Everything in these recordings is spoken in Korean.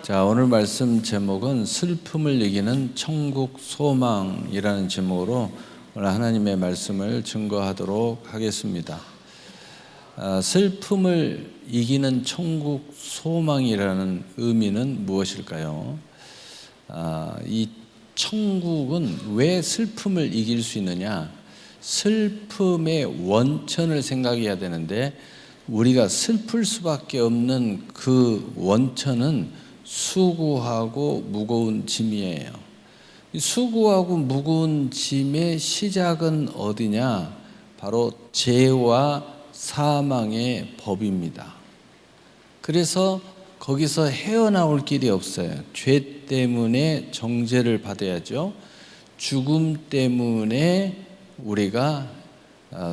자, 오늘 말씀 제목은 슬픔을 이기는 천국 소망이라는 제목으로 오늘 하나님의 말씀을 증거하도록 하겠습니다. 슬픔을 이기는 천국 소망이라는 의미는 무엇일까요? 이 천국은 왜 슬픔을 이길 수 있느냐? 슬픔의 원천을 생각해야 되는데 우리가 슬플 수밖에 없는 그 원천은 수고하고 무거운 짐이에요. 수고하고 무거운 짐의 시작은 어디냐? 바로 죄와 사망의 법입니다. 그래서 거기서 헤어나올 길이 없어요. 죄 때문에 정죄를 받아야죠. 죽음 때문에 우리가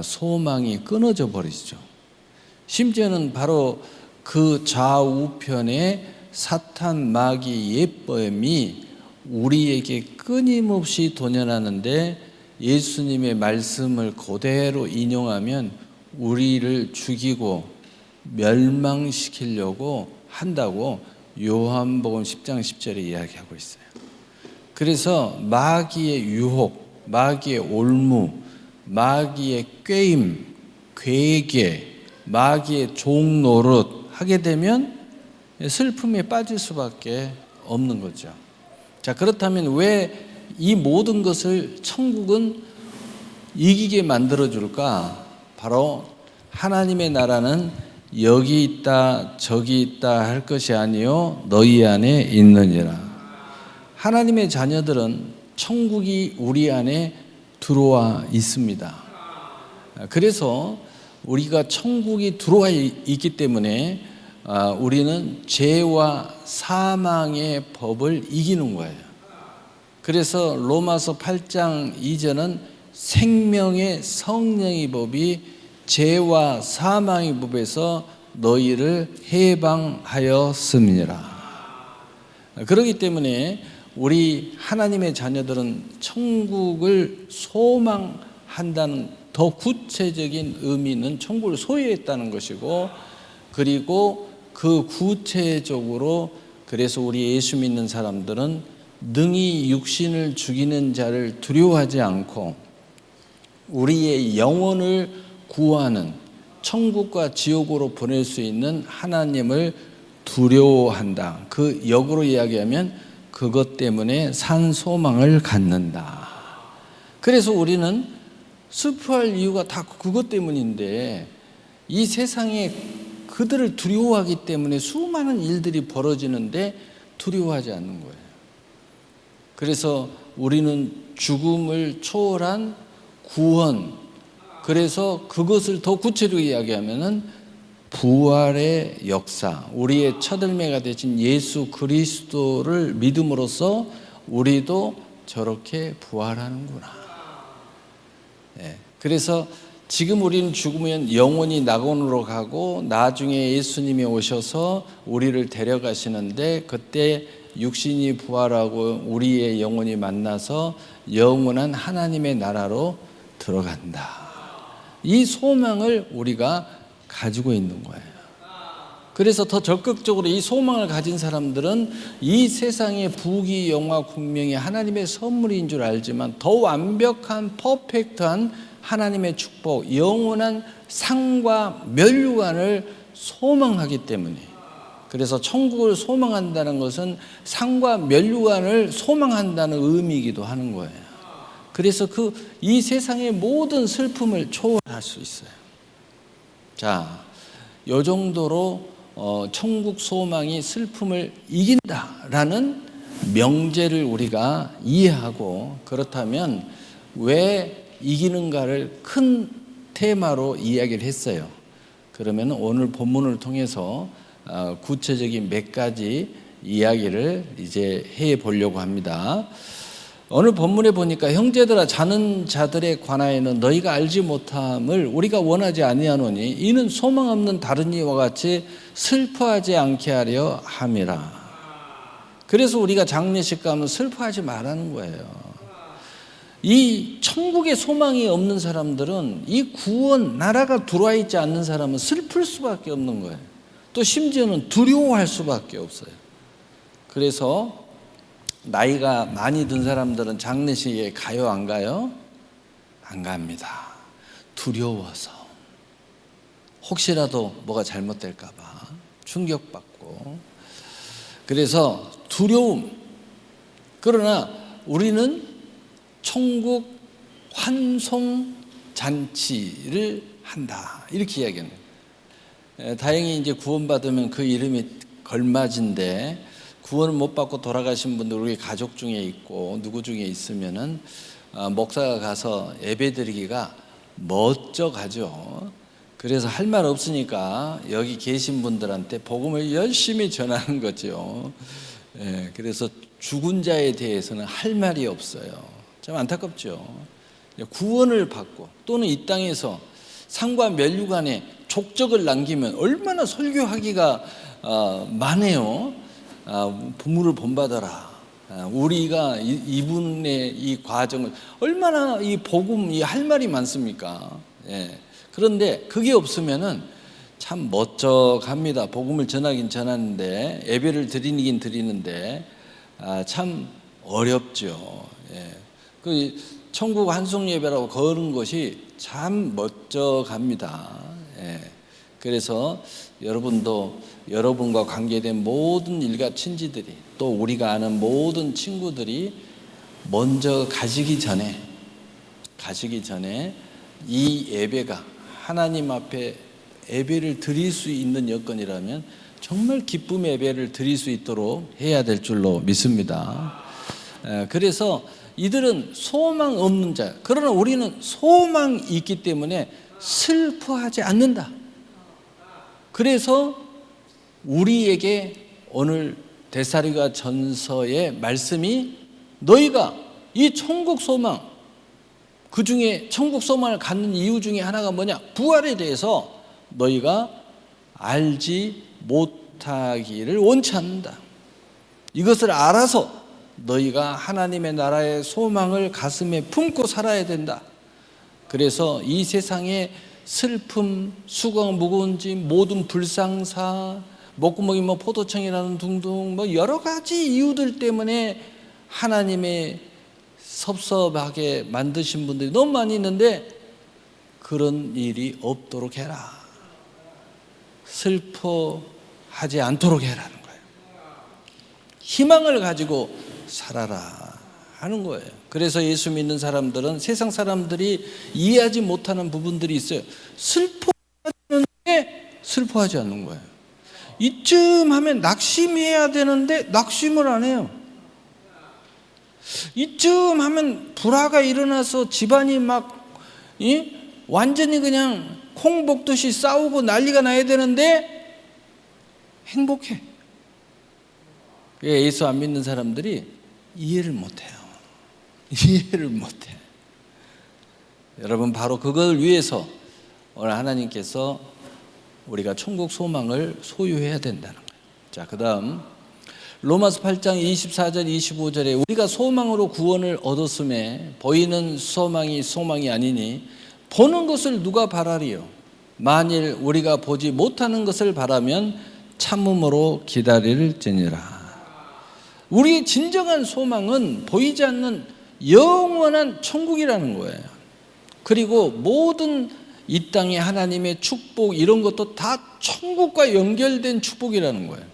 소망이 끊어져 버리죠. 심지어는 바로 그 좌우편에 사탄 마귀 옛뱀이 우리에게 끊임없이 도전하는데 예수님의 말씀을 그대로 인용하면 우리를 죽이고 멸망시키려고 한다고 요한복음 10장 10절에 이야기하고 있어요. 그래서 마귀의 유혹, 마귀의 올무, 마귀의 꾀임, 괴계, 마귀의 종노릇 하게 되면 슬픔에 빠질 수밖에 없는 거죠. 자, 그렇다면 왜 이 모든 것을 천국은 이기게 만들어줄까? 바로 하나님의 나라는 여기 있다 저기 있다 할 것이 아니요 너희 안에 있느니라. 하나님의 자녀들은 천국이 우리 안에 들어와 있습니다. 그래서 우리가 천국이 들어와 있기 때문에 우리는 죄와 사망의 법을 이기는 거예요. 그래서 로마서 8장 2절은 생명의 성령의 법이 죄와 사망의 법에서 너희를 해방하였음이니라. 그렇기 때문에 우리 하나님의 자녀들은 천국을 소망한다는 더 구체적인 의미는 천국을 소유했다는 것이고, 그리고 그 구체적으로 그래서 우리 예수 믿는 사람들은 능히 육신을 죽이는 자를 두려워하지 않고 우리의 영혼을 구하는 천국과 지옥으로 보낼 수 있는 하나님을 두려워한다. 그 역으로 이야기하면 그것 때문에 산 소망을 갖는다. 그래서 우리는 슬퍼할 이유가 다 그것 때문인데 이 세상에 그들을 두려워하기 때문에 수많은 일들이 벌어지는데 두려워하지 않는 거예요. 그래서 우리는 죽음을 초월한 구원, 그래서 그것을 더 구체적으로 이야기하면은 부활의 역사, 우리의 첫열매가 되신 예수 그리스도를 믿음으로써 우리도 저렇게 부활하는구나. 네. 그래서 지금 우리는 죽으면 영혼이 낙원으로 가고 나중에 예수님이 오셔서 우리를 데려가시는데 그때 육신이 부활하고 우리의 영혼이 만나서 영원한 하나님의 나라로 들어간다. 이 소망을 우리가 가지고 있는 거예요. 그래서 더 적극적으로 이 소망을 가진 사람들은 이 세상의 부귀 영화 궁명이 하나님의 선물인 줄 알지만 더 완벽한 퍼펙트한 하나님의 축복, 영원한 상과 면류관을 소망하기 때문에, 그래서 천국을 소망한다는 것은 상과 면류관을 소망한다는 의미이기도 하는 거예요. 그래서 이 세상의 모든 슬픔을 초월할 수 있어요. 자, 이 정도로 천국 소망이 슬픔을 이긴다라는 명제를 우리가 이해하고, 그렇다면 왜 이기는가를 큰 테마로 이야기를 했어요. 그러면 오늘 본문을 통해서 구체적인 몇 가지 이야기를 이제 해 보려고 합니다. 오늘 본문에 보니까 형제들아 자는 자들에 관하여는 너희가 알지 못함을 우리가 원하지 아니하노니 이는 소망 없는 다른 이와 같이 슬퍼하지 않게 하려 함이라. 그래서 우리가 장례식 가면 슬퍼하지 말라는 거예요. 이 천국의 소망이 없는 사람들은 이 구원 나라가 들어와 있지 않는 사람은 슬플 수밖에 없는 거예요. 또 심지어는 두려워할 수밖에 없어요. 그래서 나이가 많이 든 사람들은 장례식에 가요, 안 가요? 안 갑니다. 두려워서. 혹시라도 뭐가 잘못될까 봐 충격받고. 그래서 두려움. 그러나 우리는 천국 환송 잔치를 한다, 이렇게 이야기합니다. 다행히 이제 구원받으면 그 이름이 걸맞은데, 구원을 못 받고 돌아가신 분들 우리 가족 중에 있고 누구 중에 있으면은 목사가 가서 예배드리기가 멋져가죠. 그래서 할 말 없으니까 여기 계신 분들한테 복음을 열심히 전하는 거죠. 그래서 죽은 자에 대해서는 할 말이 없어요. 참 안타깝죠. 구원을 받고 또는 이 땅에서 상과 면류관에 족적을 남기면 얼마나 설교하기가 많아요. 부모를 본받아라. 우리가 이분의 이 과정을 얼마나 이 복음 이 할 말이 많습니까? 그런데 그게 없으면은 참 멋쩍합니다. 복음을 전하긴 전하는데, 예배를 드리긴 드리는데 참 어렵죠. 그 천국 환송 예배라고 거는 것이 참 멋쩍합니다. 그래서 여러분도 여러분과 관계된 모든 일가 친지들이, 또 우리가 아는 모든 친구들이 먼저 가시기 전에 이 예배가 하나님 앞에 예배를 드릴 수 있는 여건이라면 정말 기쁨의 예배를 드릴 수 있도록 해야 될 줄로 믿습니다. 그래서 이들은 소망 없는 자, 그러나 우리는 소망이 있기 때문에 슬퍼하지 않는다. 그래서 우리에게 오늘 데살로니가 전서의 말씀이, 너희가 이 천국 소망, 그 중에 천국 소망을 갖는 이유 중에 하나가 뭐냐? 부활에 대해서 너희가 알지 못하기를 원치 않는다. 이것을 알아서 너희가 하나님의 나라의 소망을 가슴에 품고 살아야 된다. 그래서 이 세상에 슬픔, 수고, 무거운 짐, 모든 불상사, 목구멍이 포도청이라는 둥둥 여러 가지 이유들 때문에 하나님의 섭섭하게 만드신 분들이 너무 많이 있는데, 그런 일이 없도록 해라. 슬퍼하지 않도록 해라는 거예요. 희망을 가지고 살아라 하는 거예요. 그래서 예수 믿는 사람들은 세상 사람들이 이해하지 못하는 부분들이 있어요. 슬퍼하는데 슬퍼하지 않는 거예요. 이쯤 하면 낙심해야 되는데 낙심을 안 해요. 이쯤 하면 불화가 일어나서 집안이 완전히 그냥 콩 볶듯이 싸우고 난리가 나야 되는데 행복해. 예수 안 믿는 사람들이 이해를 못해요. 이해를 못해. 여러분, 바로 그걸 위해서 오늘 하나님께서 우리가 천국 소망을 소유해야 된다는 거예요. 자, 그 다음 로마서 8장 24절 25절에 우리가 소망으로 구원을 얻었음에 보이는 소망이 아니니 보는 것을 누가 바라리요? 만일 우리가 보지 못하는 것을 바라면 참음으로 기다릴지니라. 우리의 진정한 소망은 보이지 않는 영원한 천국이라는 거예요. 그리고 모든 이 땅의 하나님의 축복, 이런 것도 다 천국과 연결된 축복이라는 거예요.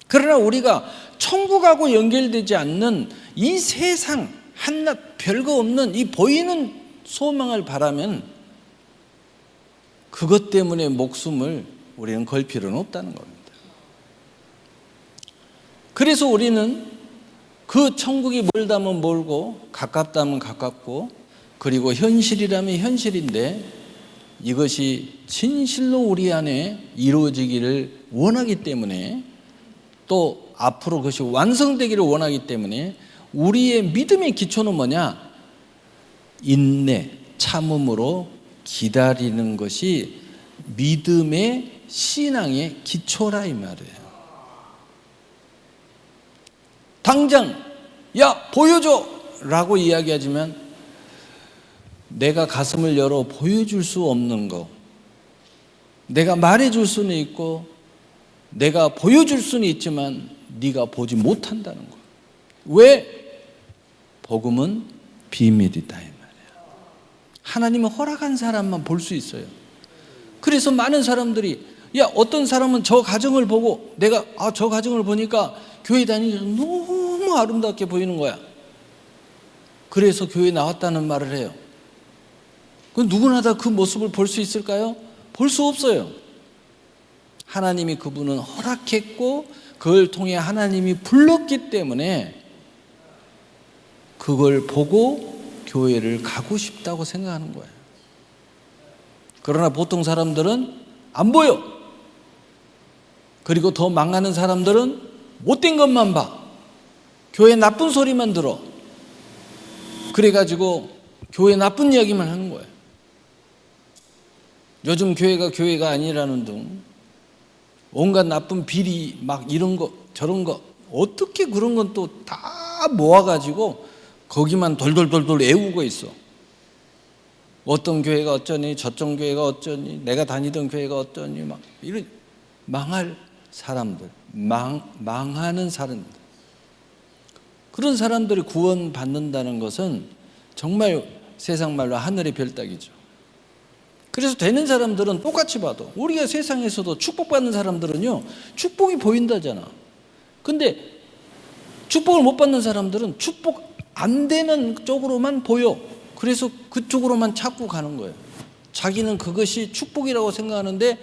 그러나 우리가 천국하고 연결되지 않는 이 세상 한낱 별거 없는 이 보이는 소망을 바라면 그것 때문에 목숨을 우리는 걸 필요는 없다는 겁니다. 그래서 우리는 그 천국이 멀다면 멀고 가깝다면 가깝고, 그리고 현실이라면 현실인데 이것이 진실로 우리 안에 이루어지기를 원하기 때문에, 또 앞으로 그것이 완성되기를 원하기 때문에 우리의 믿음의 기초는 뭐냐? 인내, 참음으로 기다리는 것이 믿음의 신앙의 기초라 이 말이에요. 당장 야 보여줘 라고 이야기하지만 내가 가슴을 열어 보여줄 수 없는 거, 내가 말해줄 수는 있고 내가 보여줄 수는 있지만 네가 보지 못한다는 거야. 왜? 복음은 비밀이다 이 말이야. 하나님은 허락한 사람만 볼 수 있어요. 그래서 많은 사람들이 어떤 사람은 저 가정을 보고 내가 저 가정을 보니까 교회 다니면서 너무 아름답게 보이는 거야. 그래서 교회 나왔다는 말을 해요. 그 누구나 다 그 모습을 볼 수 있을까요? 볼 수 없어요. 하나님이 그분은 허락했고 그걸 통해 하나님이 불렀기 때문에 그걸 보고 교회를 가고 싶다고 생각하는 거예요. 그러나 보통 사람들은 안 보여. 그리고 더 망하는 사람들은 못된 것만 봐. 교회 나쁜 소리만 들어. 그래가지고 교회 나쁜 이야기만 하는 거예요. 요즘 교회가 아니라는 둥 온갖 나쁜 비리 막 이런 거 저런 거 어떻게 그런 건 또 다 모아가지고 거기만 돌돌돌돌 애우고 있어. 어떤 교회가 어쩌니 저쪽 교회가 어쩌니 내가 다니던 교회가 어쩌니 막 이런 망할 사람들 망하는 사람들 그런 사람들이 구원받는다는 것은 정말 세상 말로 하늘의 별 따기죠. 그래서 되는 사람들은 똑같이 봐도 우리가 세상에서도 축복받는 사람들은요 축복이 보인다잖아. 근데 축복을 못 받는 사람들은 축복 안 되는 쪽으로만 보여. 그래서 그쪽으로만 찾고 가는 거예요. 자기는 그것이 축복이라고 생각하는데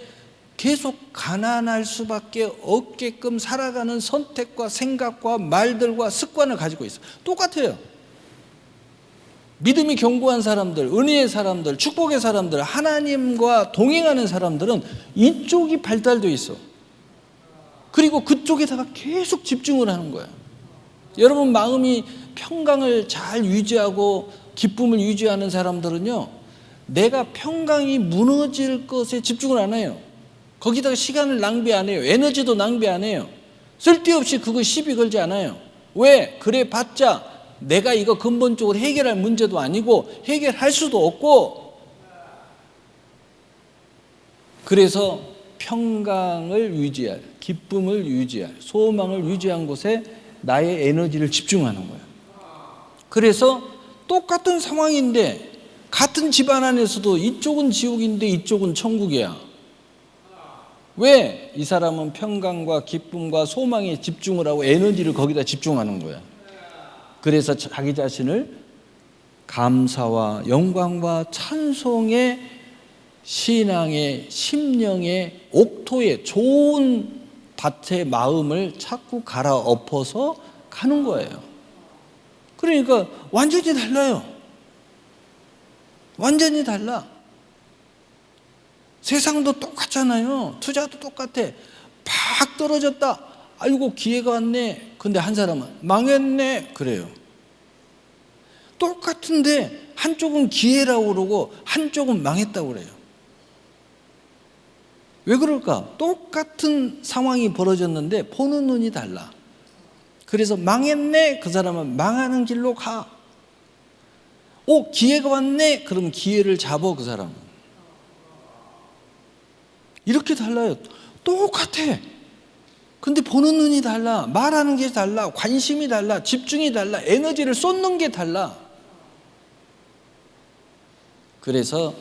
계속 가난할 수밖에 없게끔 살아가는 선택과 생각과 말들과 습관을 가지고 있어. 똑같아요. 믿음이 견고한 사람들, 은혜의 사람들, 축복의 사람들, 하나님과 동행하는 사람들은 이쪽이 발달되어 있어. 그리고 그쪽에다가 계속 집중을 하는 거야. 여러분 마음이 평강을 잘 유지하고 기쁨을 유지하는 사람들은요 내가 평강이 무너질 것에 집중을 안 해요. 거기다가 시간을 낭비 안 해요. 에너지도 낭비 안 해요. 쓸데없이 그거 시비 걸지 않아요. 왜? 그래 봤자 내가 이거 근본적으로 해결할 문제도 아니고 해결할 수도 없고. 그래서 평강을 유지할, 기쁨을 유지할, 소망을 유지한 곳에 나의 에너지를 집중하는 거예요. 그래서 똑같은 상황인데 같은 집안 안에서도 이쪽은 지옥인데 이쪽은 천국이야. 왜? 이 사람은 평강과 기쁨과 소망에 집중을 하고 에너지를 거기다 집중하는 거야. 그래서 자기 자신을 감사와 영광과 찬송의 신앙의 심령의 옥토에 좋은 밭의 마음을 자꾸 갈아엎어서 가는 거예요. 그러니까 완전히 달라요. 완전히 달라. 세상도 똑같잖아요. 투자도 똑같아. 팍 떨어졌다. 아이고 기회가 왔네. 근데 한 사람은 망했네. 그래요. 똑같은데 한쪽은 기회라고 그러고 한쪽은 망했다고 그래요. 왜 그럴까? 똑같은 상황이 벌어졌는데 보는 눈이 달라. 그래서 망했네. 그 사람은 망하는 길로 가. 기회가 왔네. 그럼 기회를 잡아 그 사람은. 이렇게 달라요. 똑같아. 근데 보는 눈이 달라. 말하는 게 달라. 관심이 달라. 집중이 달라. 에너지를 쏟는 게 달라. 그래서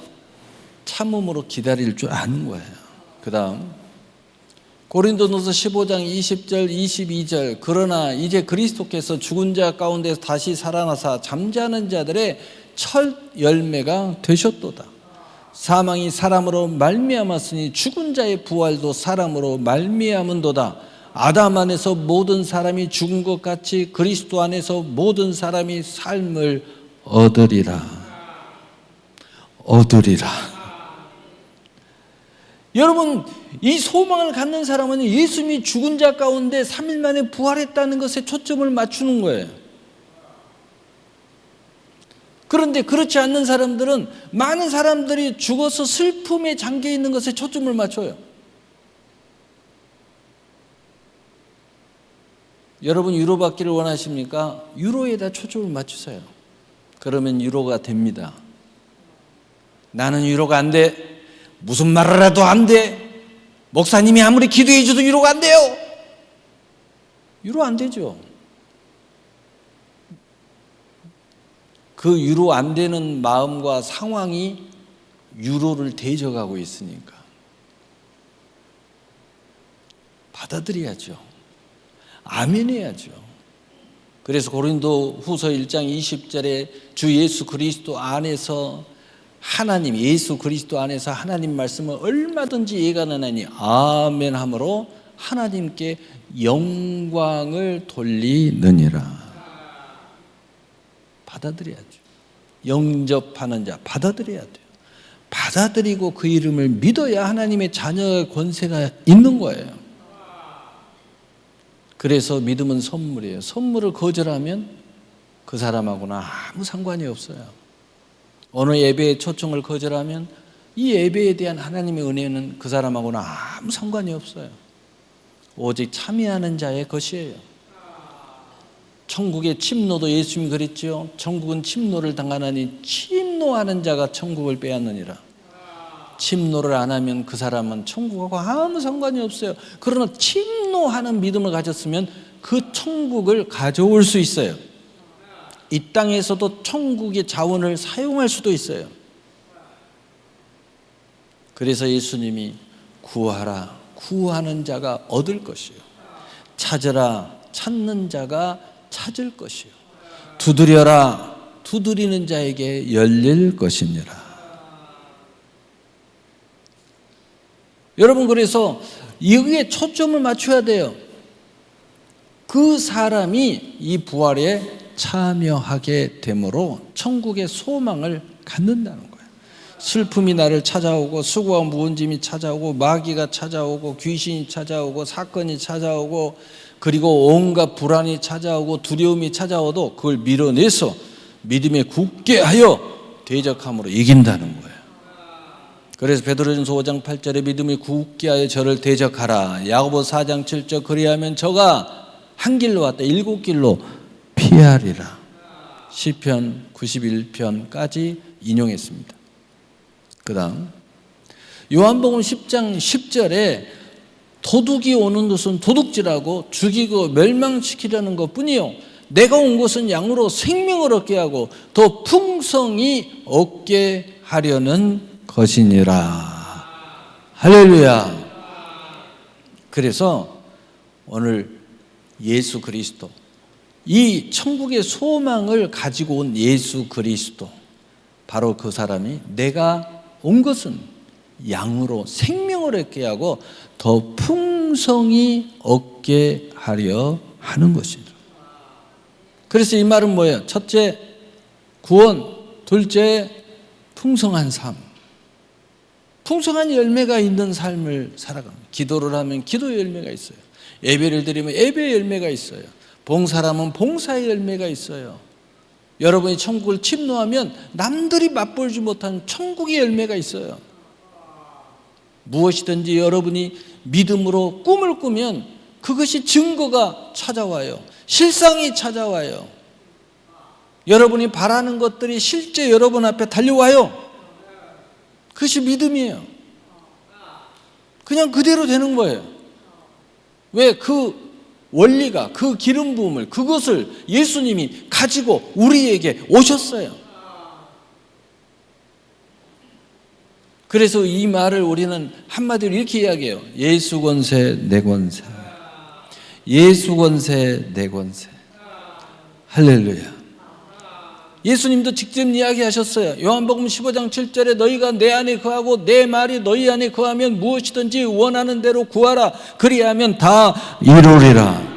참음으로 기다릴 줄 아는 거예요. 그 다음 고린도전서 15장 20절 22절 그러나 이제 그리스도께서 죽은 자 가운데서 다시 살아나사 잠자는 자들의 첫 열매가 되셨도다. 사망이 사람으로 말미암았으니 죽은 자의 부활도 사람으로 말미암은도다. 아담 안에서 모든 사람이 죽은 것 같이 그리스도 안에서 모든 사람이 삶을 얻으리라. 여러분 이 소망을 갖는 사람은 예수님이 죽은 자 가운데 3일 만에 부활했다는 것에 초점을 맞추는 거예요. 그런데 그렇지 않는 사람들은 많은 사람들이 죽어서 슬픔에 잠겨 있는 것에 초점을 맞춰요. 여러분 유로 받기를 원하십니까? 유로에다 초점을 맞추세요. 그러면 유로가 됩니다. 나는 유로가 안 돼. 무슨 말을 해도 안 돼. 목사님이 아무리 기도해 줘도 유로가 안 돼요. 위로 안 되죠. 그 위로 안 되는 마음과 상황이 위로를 대적하고 있으니까 받아들여야죠. 아멘해야죠. 그래서 고린도 후서 1장 20절에 주 예수 그리스도 안에서 하나님, 예수 그리스도 안에서 하나님 말씀을 얼마든지 예가능하니 아멘 함으로 하나님께 영광을 돌리느니라. 받아들여야죠. 영접하는 자 받아들여야 돼요. 받아들이고 그 이름을 믿어야 하나님의 자녀의 권세가 있는 거예요. 그래서 믿음은 선물이에요. 선물을 거절하면 그 사람하고는 아무 상관이 없어요. 어느 예배의 초청을 거절하면 이 예배에 대한 하나님의 은혜는 그 사람하고는 아무 상관이 없어요. 오직 참여하는 자의 것이에요. 천국의 침노도 예수님이 그랬죠. 천국은 침노를 당하나니 침노하는 자가 천국을 빼앗느니라. 침노를 안 하면 그 사람은 천국하고 아무 상관이 없어요. 그러나 침노하는 믿음을 가졌으면 그 천국을 가져올 수 있어요. 이 땅에서도 천국의 자원을 사용할 수도 있어요. 그래서 예수님이 구하라, 구하는 자가 얻을 것이요, 찾으라, 찾는 자가 찾을 것이요, 두드려라, 두드리는 자에게 열릴 것이니라. 여러분, 그래서 여기에 초점을 맞춰야 돼요. 그 사람이 이 부활에 참여하게 되므로 천국의 소망을 갖는다는 거예요. 슬픔이 나를 찾아오고 수고와 무거운 짐이 찾아오고 마귀가 찾아오고 귀신이 찾아오고 사건이 찾아오고 그리고 온갖 불안이 찾아오고 두려움이 찾아와도 그걸 밀어내서 믿음에 굳게 하여 대적함으로 이긴다는 거예요. 그래서 베드로전서 5장 8절에 믿음에 굳게 하여 저를 대적하라. 야고보 4장 7절 그리하면 저가 한 길로 왔다 7길로 피하리라. 시편 91편까지 인용했습니다. 그 다음 요한복음 10장 10절에 도둑이 오는 것은 도둑질하고 죽이고 멸망시키려는 것뿐이요 내가 온 것은 양으로 생명을 얻게 하고 더 풍성히 얻게 하려는 것이니라. 할렐루야. 그래서 오늘 예수 그리스도, 이 천국의 소망을 가지고 온 예수 그리스도, 바로 그 사람이 내가 온 것은 양으로 생명을 얻게 하고 더 풍성히 얻게 하려 하는 것이죠. 그래서 이 말은 뭐예요? 첫째, 구원. 둘째, 풍성한 삶. 풍성한 열매가 있는 삶을 살아갑니다. 기도를 하면 기도의 열매가 있어요. 예배를 드리면 예배의 열매가 있어요. 봉사를 하면 봉사의 열매가 있어요. 여러분이 천국을 침노하면 남들이 맛보지 못한 천국의 열매가 있어요. 무엇이든지 여러분이 믿음으로 꿈을 꾸면 그것이 증거가 찾아와요. 실상이 찾아와요. 여러분이 바라는 것들이 실제 여러분 앞에 달려와요. 그것이 믿음이에요. 그냥 그대로 되는 거예요. 왜? 그 원리가, 그 기름 부음을, 그것을 예수님이 가지고 우리에게 오셨어요. 그래서 이 말을 우리는 한마디로 이렇게 이야기해요. 예수 권세 내 권세, 예수 권세 내 권세. 할렐루야. 예수님도 직접 이야기하셨어요. 요한복음 15장 7절에 너희가 내 안에 거하고 내 말이 너희 안에 거하면 무엇이든지 원하는 대로 구하라. 그리하면 다 이루리라.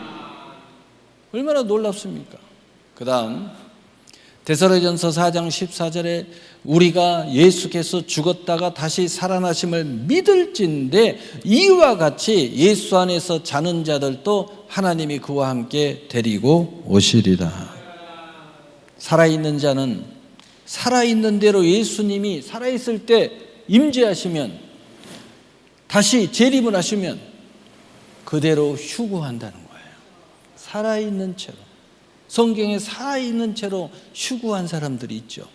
얼마나 놀랍습니까? 그 다음 데살로니가전서 4장 14절에 우리가 예수께서 죽었다가 다시 살아나심을 믿을진데 이와 같이 예수 안에서 자는 자들도 하나님이 그와 함께 데리고 오시리라. 살아있는 자는 살아있는 대로 예수님이 살아있을 때 임재하시면, 다시 재림을 하시면 그대로 휴구한다는 거예요. 살아있는 채로, 성경에 살아있는 채로 휴구한 사람들이 있죠.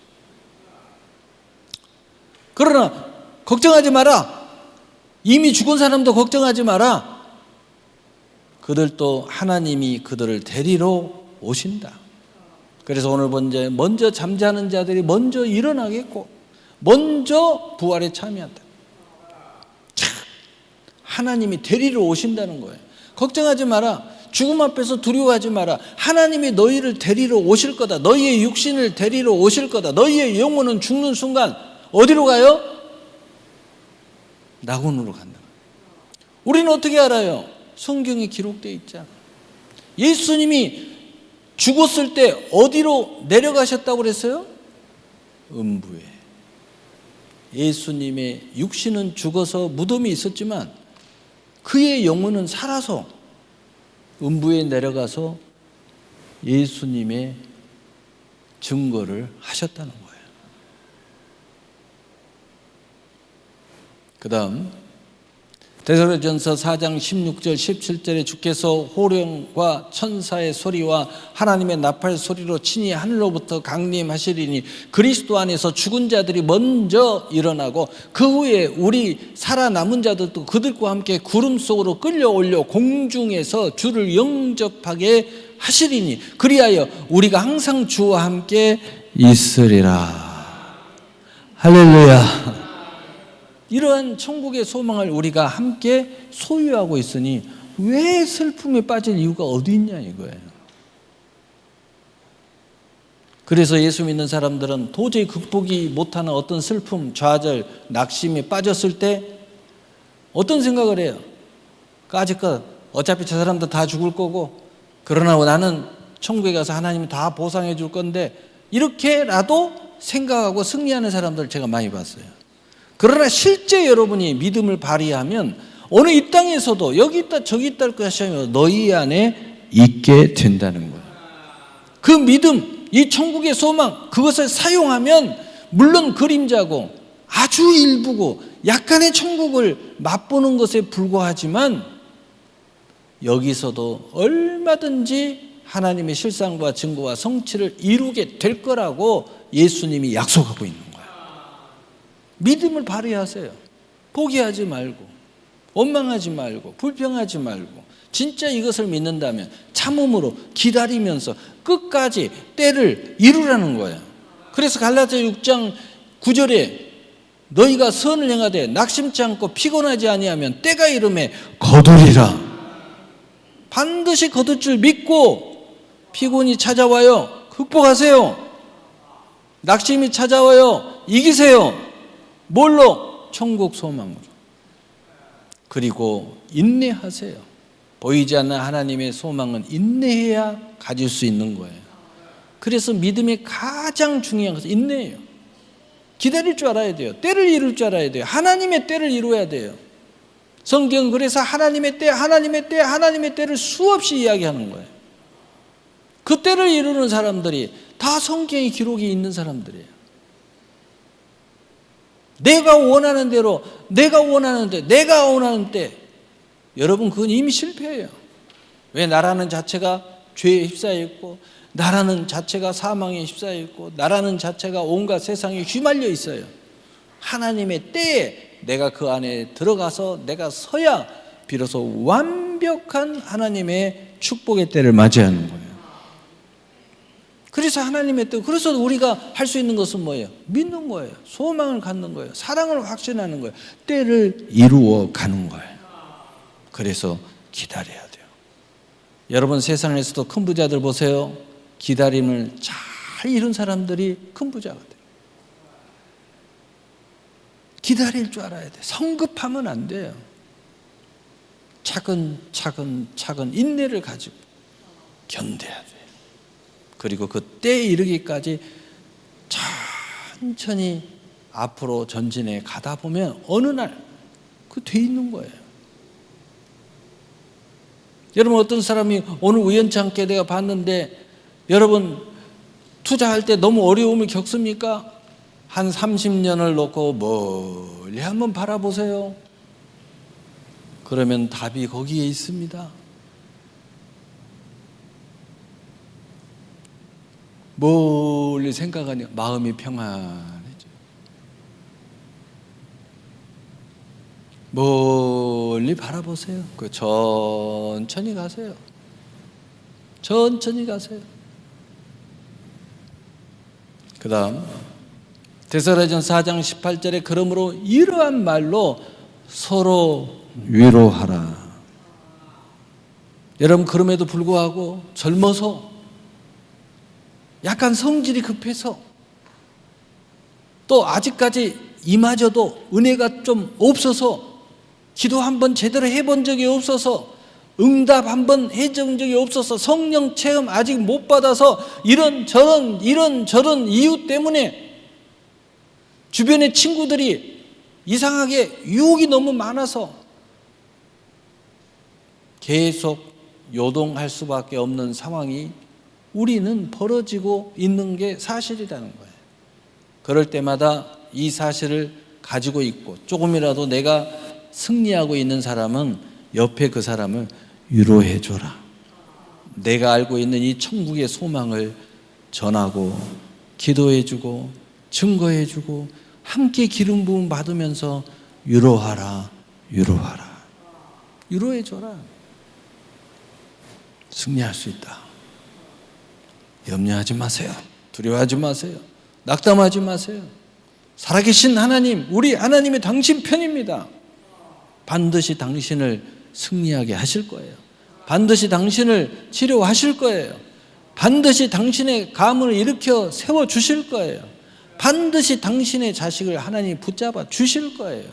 그러나 걱정하지 마라. 이미 죽은 사람도 걱정하지 마라. 그들도 하나님이 그들을 데리러 오신다. 그래서 오늘 먼저 잠자는 자들이 먼저 일어나겠고 먼저 부활에 참여한다. 하나님이 데리러 오신다는 거예요. 걱정하지 마라. 죽음 앞에서 두려워하지 마라. 하나님이 너희를 데리러 오실 거다. 너희의 육신을 데리러 오실 거다. 너희의 영혼은 죽는 순간 어디로 가요? 낙원으로 간다. 우리는 어떻게 알아요? 성경에 기록되어 있잖아. 예수님이 죽었을 때 어디로 내려가셨다고 그랬어요? 음부에. 예수님의 육신은 죽어서 무덤이 있었지만 그의 영혼은 살아서 음부에 내려가서 예수님의 증거를 하셨다는 거예요. 그 다음 데살로니가전서 4장 16절 17절에 주께서 호령과 천사의 소리와 하나님의 나팔 소리로 친히 하늘로부터 강림하시리니 그리스도 안에서 죽은 자들이 먼저 일어나고 그 후에 우리 살아남은 자들도 그들과 함께 구름 속으로 끌려올려 공중에서 주를 영접하게 하시리니 그리하여 우리가 항상 주와 함께 있으리라. 할렐루야. 이러한 천국의 소망을 우리가 함께 소유하고 있으니 왜 슬픔에 빠질 이유가 어디 있냐 이거예요. 그래서 예수 믿는 사람들은 도저히 극복이 못하는 어떤 슬픔, 좌절, 낙심에 빠졌을 때 어떤 생각을 해요? 까짓것 어차피 저 사람도 다 죽을 거고 그러나 나는 천국에 가서 하나님이 다 보상해 줄 건데 이렇게라도 생각하고 승리하는 사람들을 제가 많이 봤어요. 그러나 실제 여러분이 믿음을 발휘하면 어느 이 땅에서도 여기 있다 저기 있다 할 것이 아니라 너희 안에 있게 된다는 거예요. 그 믿음, 이 천국의 소망, 그것을 사용하면 물론 그림자고 아주 일부고 약간의 천국을 맛보는 것에 불과하지만 여기서도 얼마든지 하나님의 실상과 증거와 성취를 이루게 될 거라고 예수님이 약속하고 있는 거예요. 믿음을 발휘하세요. 포기하지 말고 원망하지 말고 불평하지 말고 진짜 이것을 믿는다면 참음으로 기다리면서 끝까지 때를 이루라는 거예요. 그래서 갈라디아 6장 9절에 너희가 선을 행하되 낙심치 않고 피곤하지 아니하면 때가 이름에 거두리라. 반드시 거둘 줄 믿고 피곤이 찾아와요. 극복하세요. 낙심이 찾아와요. 이기세요. 뭘로? 천국 소망으로. 그리고 인내하세요. 보이지 않는 하나님의 소망은 인내해야 가질 수 있는 거예요. 그래서 믿음의 가장 중요한 것은 인내예요. 기다릴 줄 알아야 돼요. 때를 이룰 줄 알아야 돼요. 하나님의 때를 이루어야 돼요. 성경은 그래서 하나님의 때, 하나님의 때, 하나님의 때를 수없이 이야기하는 거예요. 그 때를 이루는 사람들이 다 성경의 기록이 있는 사람들이에요. 내가 원하는 대로, 내가 원하는 때, 여러분 그건 이미 실패예요. 왜? 나라는 자체가 죄에 휩싸여 있고 나라는 자체가 사망에 휩싸여 있고 나라는 자체가 온갖 세상에 휘말려 있어요. 하나님의 때에 내가 그 안에 들어가서 내가 서야 비로소 완벽한 하나님의 축복의 때를 맞이하는 거예요. 그래서 하나님의 뜻, 그래서 우리가 할 수 있는 것은 뭐예요? 믿는 거예요. 소망을 갖는 거예요. 사랑을 확신하는 거예요. 때를 이루어 가는 거예요. 그래서 기다려야 돼요. 여러분 세상에서도 큰 부자들 보세요. 기다림을 잘 이룬 사람들이 큰 부자가 돼요. 기다릴 줄 알아야 돼요. 성급하면 안 돼요. 차근차근 인내를 가지고 견뎌야 돼요. 그리고 그 때에 이르기까지 천천히 앞으로 전진해 가다 보면 어느 날 그 돼 있는 거예요. 여러분 어떤 사람이 오늘 우연치 않게 내가 봤는데 여러분 투자할 때 너무 어려움을 겪습니까? 한 30년을 놓고 멀리 한번 바라보세요. 그러면 답이 거기에 있습니다. 멀리 생각하니 마음이 평안해져요. 멀리 바라보세요. 천천히 가세요. 천천히 가세요. 그 다음 데살로니가전서 4장 18절에 그러므로 이러한 말로 서로 위로하라. 여러분, 그럼에도 불구하고 젊어서 약간 성질이 급해서 또 아직까지 이마저도 은혜가 좀 없어서 기도 한번 제대로 해본 적이 없어서 응답 한번 해준 적이 없어서 성령 체험 아직 못 받아서 이런저런 이유 때문에 주변의 친구들이 이상하게 유혹이 너무 많아서 계속 요동할 수밖에 없는 상황이 우리는 벌어지고 있는 게 사실이라는 거예요. 그럴 때마다 이 사실을 가지고 있고 조금이라도 내가 승리하고 있는 사람은 옆에 그 사람을 위로해 줘라. 내가 알고 있는 이 천국의 소망을 전하고 기도해 주고 증거해 주고 함께 기름 부음 받으면서 위로하라. 위로해 줘라. 승리할 수 있다. 염려하지 마세요. 두려워하지 마세요. 낙담하지 마세요. 살아계신 하나님, 우리 하나님이 당신 편입니다. 반드시 당신을 승리하게 하실 거예요. 반드시 당신을 치료하실 거예요. 반드시 당신의 가문을 일으켜 세워주실 거예요. 반드시 당신의 자식을 하나님이 붙잡아 주실 거예요.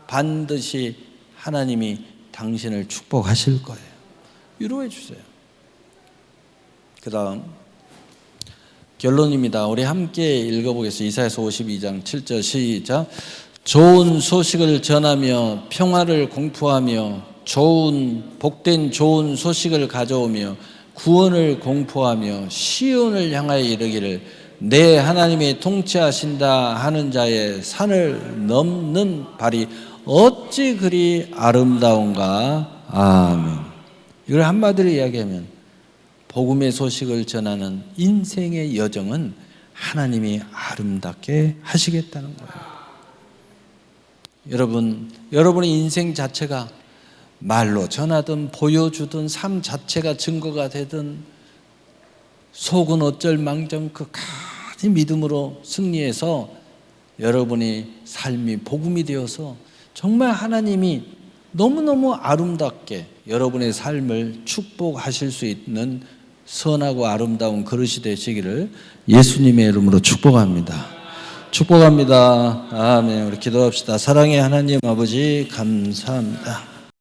반드시 하나님이 당신을 축복하실 거예요. 위로해 주세요. 그 다음 결론입니다. 우리 함께 읽어보겠습니다. 이사야서 52장 7절 시작. 좋은 소식을 전하며 평화를 공포하며 복된 좋은 소식을 가져오며 구원을 공포하며 시온을 향하여 이르기를 내 하나님이 통치하신다 하는 자의 산을 넘는 발이 어찌 그리 아름다운가. 아멘. 이걸 한마디로 이야기하면 복음의 소식을 전하는 인생의 여정은 하나님이 아름답게 하시겠다는 거예요. 여러분의 인생 자체가 말로 전하든 보여주든 삶 자체가 증거가 되든 속은 어쩔 망정 끝까지 믿음으로 승리해서 여러분의 삶이 복음이 되어서 정말 하나님이 너무너무 아름답게 여러분의 삶을 축복하실 수 있는 선하고 아름다운 그릇이 되시기를 예수님의 이름으로 축복합니다. 축복합니다. 아멘. 우리 기도합시다. 사랑의 하나님 아버지 감사합니다.